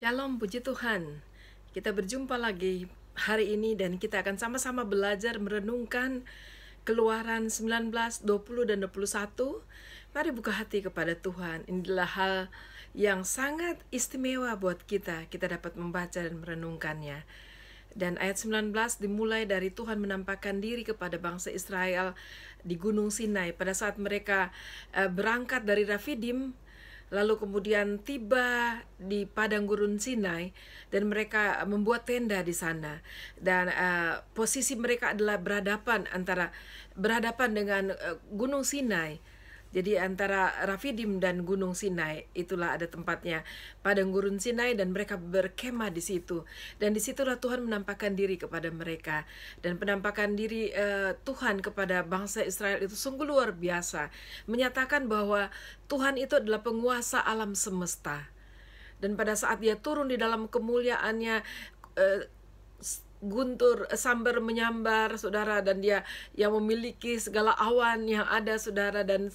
Shalom, puji Tuhan. Kita berjumpa lagi hari ini dan kita akan sama-sama belajar merenungkan Keluaran 19, 20, dan 21. Mari buka hati kepada Tuhan. Inilah hal yang sangat istimewa buat kita. Kita dapat membaca dan merenungkannya. Dan ayat 19 dimulai dari Tuhan menampakkan diri kepada bangsa Israel di Gunung Sinai pada saat mereka berangkat dari Rafidim, lalu kemudian tiba di padang gurun Sinai dan mereka membuat tenda di sana. Dan posisi mereka adalah berhadapan dengan Gunung Sinai. Jadi antara Rafidim dan Gunung Sinai itulah ada tempatnya, padang gurun Sinai, dan mereka berkemah di situ. Dan disitulah Tuhan menampakkan diri kepada mereka. Dan penampakan diri Tuhan kepada bangsa Israel itu sungguh luar biasa, menyatakan bahwa Tuhan itu adalah penguasa alam semesta. Dan pada saat dia turun di dalam kemuliaannya, guntur sambar menyambar, saudara, dan dia yang memiliki segala awan yang ada, saudara, dan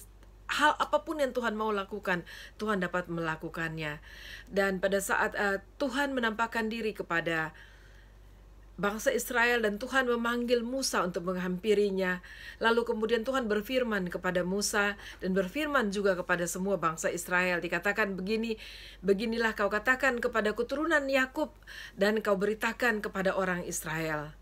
hal apapun yang Tuhan mau lakukan, Tuhan dapat melakukannya. Dan pada saat Tuhan menampakkan diri kepada bangsa Israel dan Tuhan memanggil Musa untuk menghampirinya, lalu kemudian Tuhan berfirman kepada Musa dan berfirman juga kepada semua bangsa Israel. Dikatakan begini, beginilah kau katakan kepada keturunan Yakub dan kau beritakan kepada orang Israel.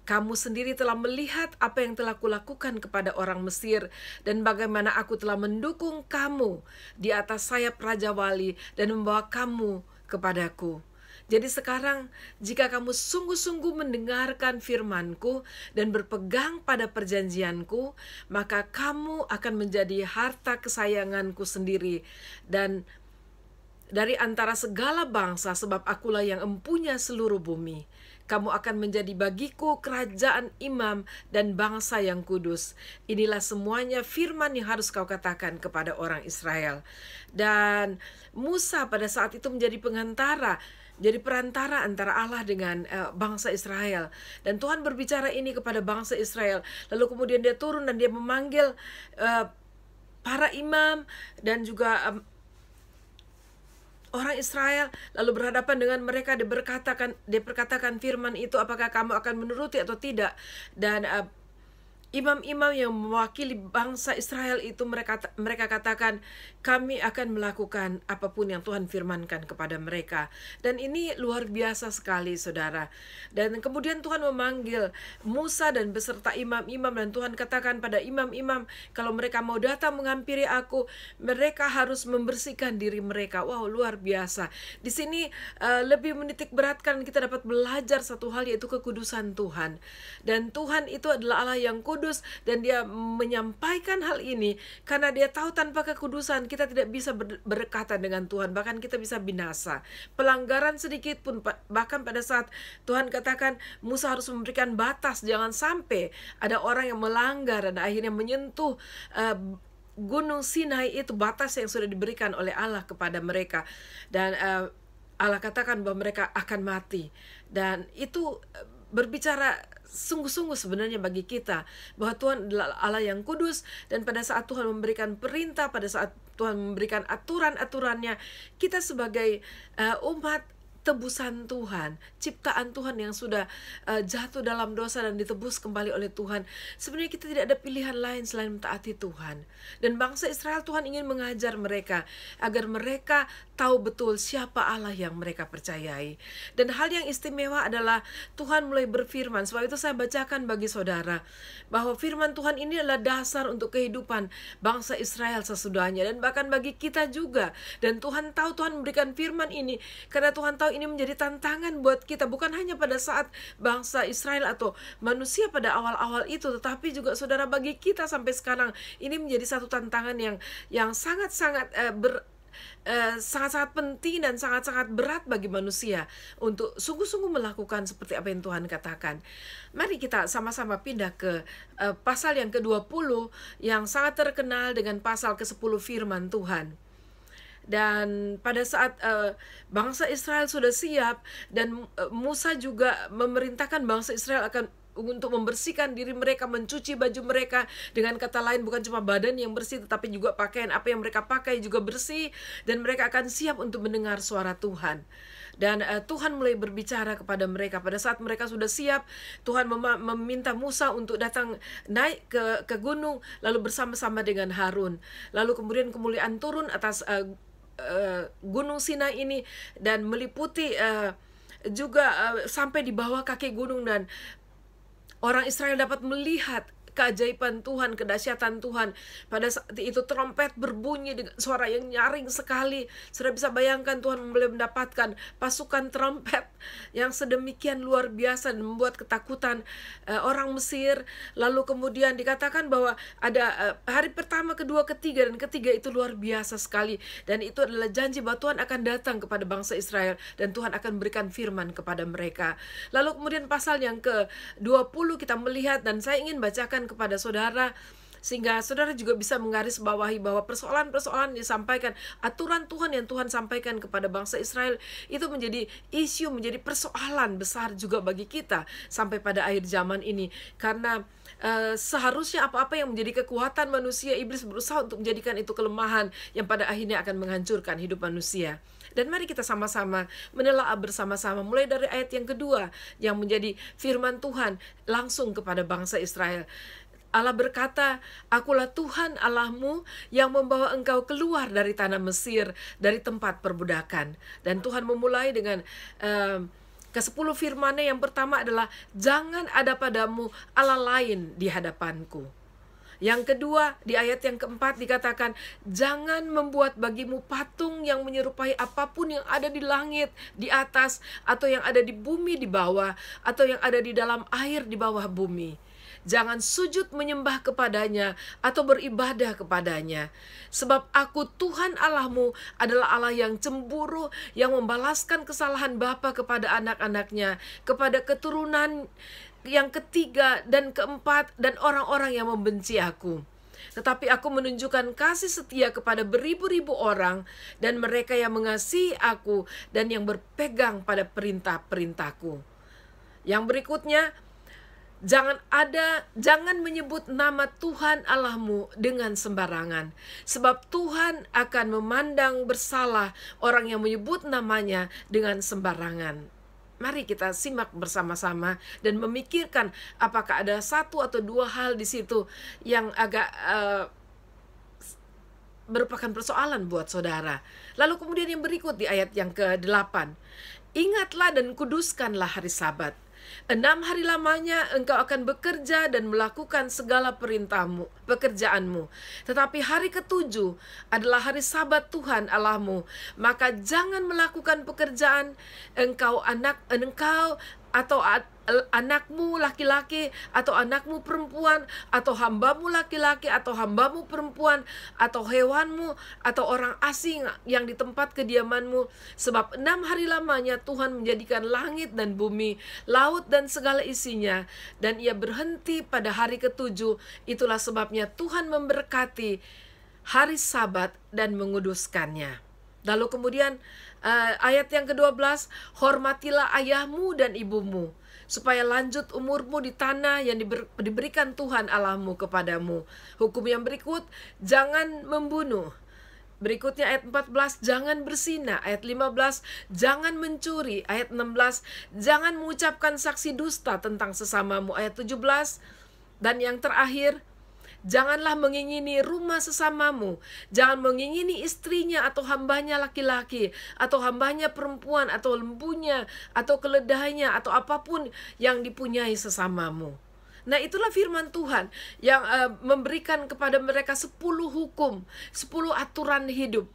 Kamu sendiri telah melihat apa yang telah kulakukan kepada orang Mesir dan bagaimana aku telah mendukung kamu di atas sayap Raja Wali dan membawa kamu kepadaku. Jadi sekarang jika kamu sungguh-sungguh mendengarkan firman-Ku dan berpegang pada perjanjian-Ku, maka kamu akan menjadi harta kesayangan-Ku sendiri dan dari antara segala bangsa, sebab akulah yang empunya seluruh bumi. Kamu akan menjadi bagiku kerajaan imam dan bangsa yang kudus. Inilah semuanya firman yang harus kau katakan kepada orang Israel. Dan Musa pada saat itu menjadi pengantara, jadi perantara antara Allah dengan bangsa Israel. Dan Tuhan berbicara ini kepada bangsa Israel. Lalu kemudian dia turun dan dia memanggil para imam dan juga orang Israel, lalu berhadapan dengan mereka. Diperkatakan firman itu, apakah kamu akan menuruti atau tidak. Dan imam-imam yang mewakili bangsa Israel itu mereka katakan, kami akan melakukan apapun yang Tuhan firmankan kepada mereka. Dan ini luar biasa sekali, saudara. Dan kemudian Tuhan memanggil Musa dan beserta imam-imam, dan Tuhan katakan pada imam-imam, kalau mereka mau datang menghampiri aku, mereka harus membersihkan diri mereka. Wow, luar biasa. Di sini lebih menitik beratkan kita dapat belajar satu hal, yaitu kekudusan Tuhan. Dan Tuhan itu adalah Allah yang kudus, dan dia menyampaikan hal ini karena dia tahu tanpa kekudusan kita tidak bisa berdekatan dengan Tuhan, bahkan kita bisa binasa. Pelanggaran sedikit pun, bahkan pada saat Tuhan katakan Musa harus memberikan batas, jangan sampai ada orang yang melanggar dan akhirnya menyentuh Gunung Sinai itu, batas yang sudah diberikan oleh Allah kepada mereka. Dan Allah katakan bahwa mereka akan mati. Dan itu berbicara sungguh-sungguh sebenarnya bagi kita bahwa Tuhan adalah Allah yang kudus. Dan pada saat Tuhan memberikan perintah, pada saat Tuhan memberikan aturan-aturannya, kita sebagai umat tebusan Tuhan, ciptaan Tuhan yang sudah jatuh dalam dosa dan ditebus kembali oleh Tuhan, sebenarnya kita tidak ada pilihan lain selain mentaati Tuhan. Dan bangsa Israel, Tuhan ingin mengajar mereka agar mereka tahu betul siapa Allah yang mereka percayai. Dan hal yang istimewa adalah Tuhan mulai berfirman. Sebab itu saya bacakan bagi saudara bahwa firman Tuhan ini adalah dasar untuk kehidupan bangsa Israel sesudahnya, dan bahkan bagi kita juga. Dan Tuhan tahu, Tuhan memberikan firman ini karena Tuhan tahu ini menjadi tantangan buat kita, bukan hanya pada saat bangsa Israel atau manusia pada awal-awal itu, tetapi juga saudara, bagi kita sampai sekarang ini menjadi satu tantangan yang sangat-sangat sangat-sangat penting dan sangat-sangat berat bagi manusia untuk sungguh-sungguh melakukan seperti apa yang Tuhan katakan. Mari kita sama-sama pindah ke pasal yang ke-20 yang sangat terkenal dengan pasal ke-10 firman Tuhan. Dan pada saat bangsa Israel sudah siap dan Musa juga memerintahkan bangsa Israel untuk membersihkan diri mereka, mencuci baju mereka. Dengan kata lain, bukan cuma badan yang bersih, tetapi juga pakaian apa yang mereka pakai juga bersih, dan mereka akan siap untuk mendengar suara Tuhan. Dan Tuhan mulai berbicara kepada mereka. Pada saat mereka sudah siap, Tuhan meminta Musa untuk datang naik ke gunung, lalu bersama-sama dengan Harun. Lalu kemudian kemuliaan turun atas Gunung Sinai ini dan meliputi juga sampai di bawah kaki gunung, dan orang Israel dapat melihat keajaiban Tuhan, kedahsyatan Tuhan. Pada saat itu trompet berbunyi dengan suara yang nyaring sekali. Sudah bisa bayangkan Tuhan boleh mendapatkan pasukan trompet yang sedemikian luar biasa dan membuat ketakutan orang Mesir. Lalu kemudian dikatakan bahwa ada hari pertama, kedua, ketiga, dan ketiga itu luar biasa sekali. Dan itu adalah janji bahwa Tuhan akan datang kepada bangsa Israel dan Tuhan akan berikan firman kepada mereka. Lalu kemudian pasal yang ke-20 kita melihat, dan saya ingin bacakan kepada saudara sehingga saudara juga bisa menggarisbawahi bahwa persoalan-persoalan yang disampaikan, aturan Tuhan yang Tuhan sampaikan kepada bangsa Israel itu menjadi isu, menjadi persoalan besar juga bagi kita sampai pada akhir zaman ini. Karena seharusnya apa-apa yang menjadi kekuatan manusia, iblis berusaha untuk menjadikan itu kelemahan yang pada akhirnya akan menghancurkan hidup manusia. Dan mari kita sama-sama menelaah bersama-sama mulai dari ayat yang kedua yang menjadi firman Tuhan langsung kepada bangsa Israel. Allah berkata, "Akulah Tuhan Allahmu yang membawa engkau keluar dari tanah Mesir, dari tempat perbudakan." Dan Tuhan memulai dengan ke-10 firman-Nya. Yang pertama adalah, "Jangan ada padamu Allah lain di hadapanku." Yang kedua, di ayat yang keempat dikatakan, "Jangan membuat bagimu patung yang menyerupai apapun yang ada di langit di atas, atau yang ada di bumi di bawah, atau yang ada di dalam air di bawah bumi. Jangan sujud menyembah kepadanya atau beribadah kepadanya. Sebab aku Tuhan Allahmu adalah Allah yang cemburu, yang membalaskan kesalahan bapa kepada anak-anaknya, kepada keturunan yang ketiga dan keempat, dan orang-orang yang membenci aku. Tetapi aku menunjukkan kasih setia kepada beribu-ribu orang, dan mereka yang mengasihi aku dan yang berpegang pada perintah-perintahku." Yang berikutnya, Jangan menyebut nama Tuhan Allahmu dengan sembarangan, sebab Tuhan akan memandang bersalah orang yang menyebut namanya dengan sembarangan. Mari kita simak bersama-sama dan memikirkan apakah ada satu atau dua hal di situ yang agak merupakan persoalan buat saudara. Lalu kemudian yang berikut di ayat yang ke-8, "Ingatlah dan kuduskanlah hari Sabat. 6 hari lamanya engkau akan bekerja dan melakukan segala pekerjaanmu. Tetapi hari ke-7 adalah hari Sabat Tuhan Allahmu. Maka jangan melakukan pekerjaan, engkau atau anakmu laki-laki, atau anakmu perempuan, atau hambamu laki-laki, atau hambamu perempuan, atau hewanmu, atau orang asing yang di tempat kediamanmu. Sebab 6 hari lamanya Tuhan menjadikan langit dan bumi, laut dan segala isinya, dan ia berhenti pada hari ke-7. Itulah sebabnya Tuhan memberkati hari Sabat dan menguduskannya." Lalu kemudian ayat yang ke-12, "Hormatilah ayahmu dan ibumu, supaya lanjut umurmu di tanah yang diberikan Tuhan Allahmu kepadamu." Hukum yang berikut, jangan membunuh. Berikutnya ayat 14, jangan berzina. Ayat 15, jangan mencuri. Ayat 16, jangan mengucapkan saksi dusta tentang sesamamu. Ayat 17, dan yang terakhir, janganlah mengingini rumah sesamamu. Jangan mengingini istrinya atau hambanya laki-laki, atau hambanya perempuan, atau lembunya, atau keledainya, atau apapun yang dipunyai sesamamu. Nah, itulah firman Tuhan yang memberikan kepada mereka 10 hukum, 10 aturan hidup.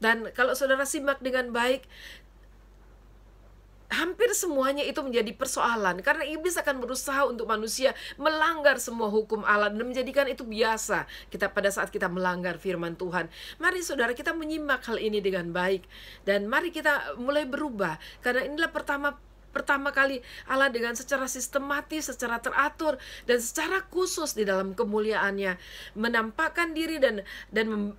Dan kalau saudara simak dengan baik, hampir semuanya itu menjadi persoalan, karena iblis akan berusaha untuk manusia melanggar semua hukum Allah dan menjadikan itu biasa kita pada saat kita melanggar firman Tuhan. Mari saudara kita menyimak hal ini dengan baik, dan mari kita mulai berubah, karena inilah pertama kali Allah dengan secara sistematis, secara teratur, dan secara khusus di dalam kemuliaannya menampakkan diri dan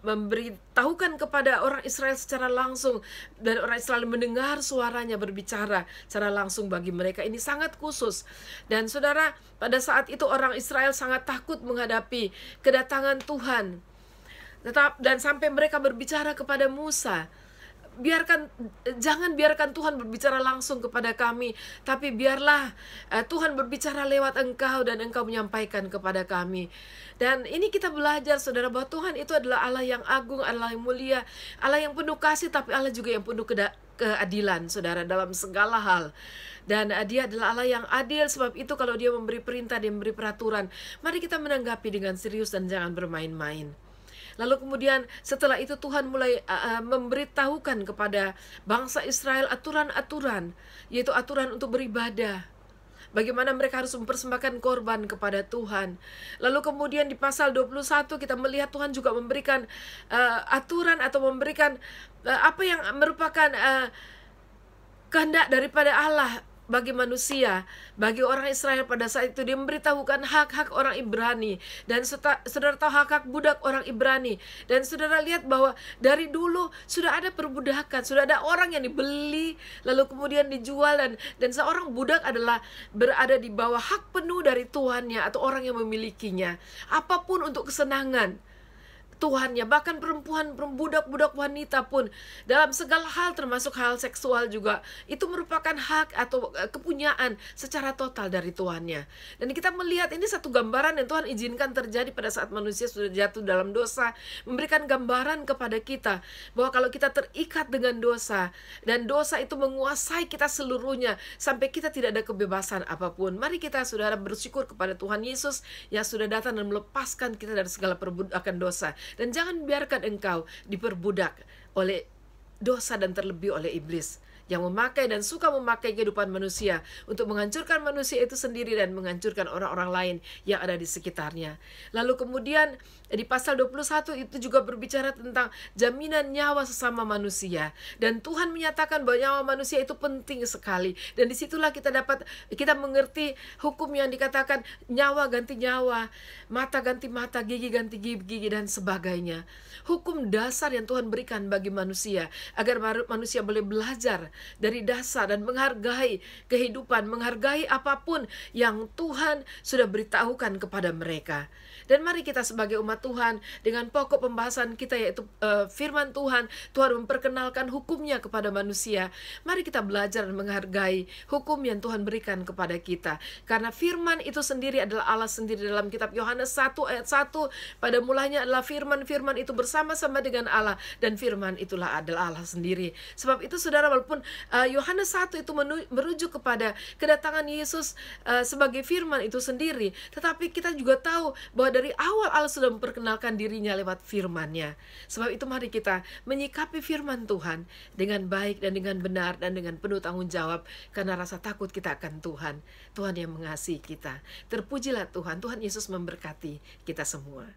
memberitahukan kepada orang Israel secara langsung, dan orang Israel mendengar suaranya berbicara secara langsung bagi mereka. Ini sangat khusus. Dan saudara, pada saat itu orang Israel sangat takut menghadapi kedatangan Tuhan. Dan sampai mereka berbicara kepada Musa, jangan biarkan Tuhan berbicara langsung kepada kami, tapi biarlah Tuhan berbicara lewat Engkau dan Engkau menyampaikan kepada kami. Dan ini kita belajar, saudara, bahwa Tuhan itu adalah Allah yang agung, Allah yang mulia, Allah yang penuh kasih, tapi Allah juga yang penuh keadilan, saudara, dalam segala hal. Dan Dia adalah Allah yang adil. Sebab itu kalau Dia memberi perintah, Dia memberi peraturan, mari kita menanggapi dengan serius dan jangan bermain-main. Lalu kemudian setelah itu Tuhan mulai memberitahukan kepada bangsa Israel aturan-aturan, yaitu aturan untuk beribadah. Bagaimana mereka harus mempersembahkan korban kepada Tuhan. Lalu kemudian di pasal 21 kita melihat Tuhan juga memberikan aturan atau memberikan apa yang merupakan kehendak daripada Allah bagi manusia, bagi orang Israel pada saat itu. Dia memberitahukan hak-hak orang Ibrani. Dan saudara tahu hak-hak budak orang Ibrani. Dan saudara lihat bahwa dari dulu sudah ada perbudakan, sudah ada orang yang dibeli lalu kemudian dijual, dan seorang budak adalah berada di bawah hak penuh dari tuannya atau orang yang memilikinya. Apapun untuk kesenangan tuannya, bahkan perempuan, budak-budak wanita pun dalam segala hal, termasuk hal seksual juga, itu merupakan hak atau kepunyaan secara total dari tuannya. Dan kita melihat ini satu gambaran yang Tuhan izinkan terjadi pada saat manusia sudah jatuh dalam dosa, memberikan gambaran kepada kita bahwa kalau kita terikat dengan dosa dan dosa itu menguasai kita seluruhnya sampai kita tidak ada kebebasan apapun, mari kita, saudara, bersyukur kepada Tuhan Yesus yang sudah datang dan melepaskan kita dari segala perbudakan dosa. Dan jangan biarkan engkau diperbudak oleh dosa dan terlebih oleh iblis yang memakai dan suka memakai kehidupan manusia untuk menghancurkan manusia itu sendiri dan menghancurkan orang-orang lain yang ada di sekitarnya. Lalu kemudian di pasal 21 itu juga berbicara tentang jaminan nyawa sesama manusia. Dan Tuhan menyatakan bahwa nyawa manusia itu penting sekali. Dan disitulah kita mengerti hukum yang dikatakan nyawa ganti nyawa, mata ganti mata, gigi ganti gigi, dan sebagainya. Hukum dasar yang Tuhan berikan bagi manusia agar manusia boleh belajar dari dasar dan menghargai kehidupan, menghargai apapun yang Tuhan sudah beritahukan kepada mereka. Dan mari kita sebagai umat Tuhan, dengan pokok pembahasan kita yaitu firman Tuhan, Tuhan memperkenalkan hukumnya kepada manusia. Mari kita belajar dan menghargai hukum yang Tuhan berikan kepada kita. Karena firman itu sendiri adalah Allah sendiri. Dalam kitab Yohanes 1 ayat 1, pada mulanya adalah firman, firman itu bersama-sama dengan Allah, dan firman itulah adalah Allah sendiri. Sebab itu, saudara, walaupun Yohanes 1 itu merujuk kepada kedatangan Yesus sebagai firman itu sendiri, tetapi kita juga tahu bahwa dari awal Allah sudah memperkenalkan dirinya lewat firman-Nya. Sebab itu mari kita menyikapi firman Tuhan dengan baik dan dengan benar dan dengan penuh tanggung jawab, karena rasa takut kita akan Tuhan. Tuhan yang mengasihi kita. Terpujilah Tuhan. Tuhan Yesus memberkati kita semua.